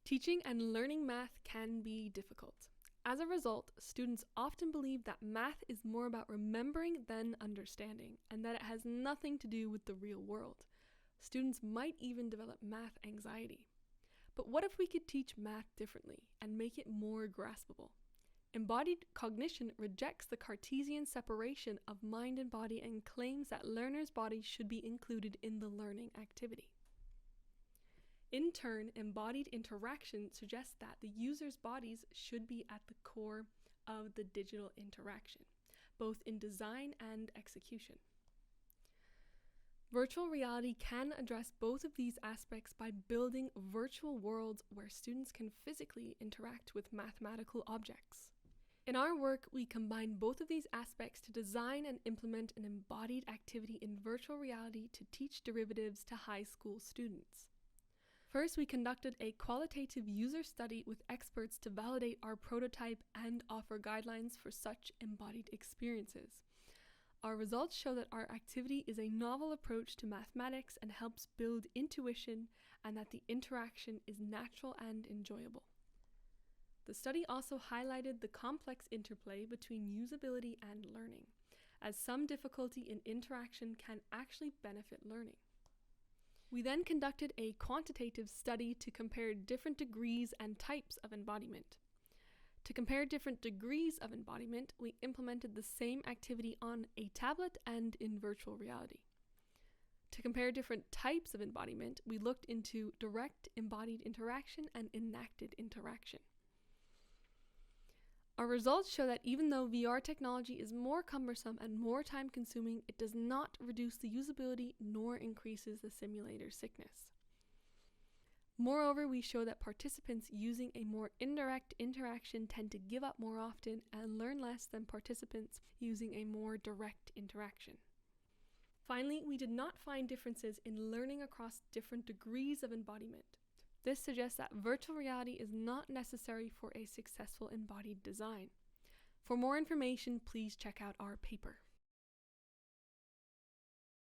Teaching and learning math can be difficult. As a result, students often believe that math is more about remembering than understanding, and that it has nothing to do with the real world. Students might even develop math anxiety. But what if we could teach math differently and make it more graspable? Embodied cognition rejects the Cartesian separation of mind and body and claims that learners' bodies should be included in the learning activity. In turn, embodied interaction suggests that the user's bodies should be at the core of the digital interaction, both in design and execution. Virtual reality can address both of these aspects by building virtual worlds where students can physically interact with mathematical objects. In our work, we combine both of these aspects to design and implement an embodied activity in virtual reality to teach derivatives to high school students. First, we conducted a qualitative user study with experts to validate our prototype and offer guidelines for such embodied experiences. Our results show that our activity is a novel approach to mathematics and helps build intuition, and that the interaction is natural and enjoyable. The study also highlighted the complex interplay between usability and learning, as some difficulty in interaction can actually benefit learning. We then conducted a quantitative study to compare different degrees and types of embodiment. To compare different degrees of embodiment, we implemented the same activity on a tablet and in virtual reality. To compare different types of embodiment, we looked into direct embodied interaction and enacted interaction. Our results show that even though VR technology is more cumbersome and more time-consuming, it does not reduce the usability nor increases the simulator sickness. Moreover, we show that participants using a more indirect interaction tend to give up more often and learn less than participants using a more direct interaction. Finally, we did not find differences in learning across different degrees of embodiment. This suggests that virtual reality is not necessary for a successful embodied design. For more information, please check out our paper.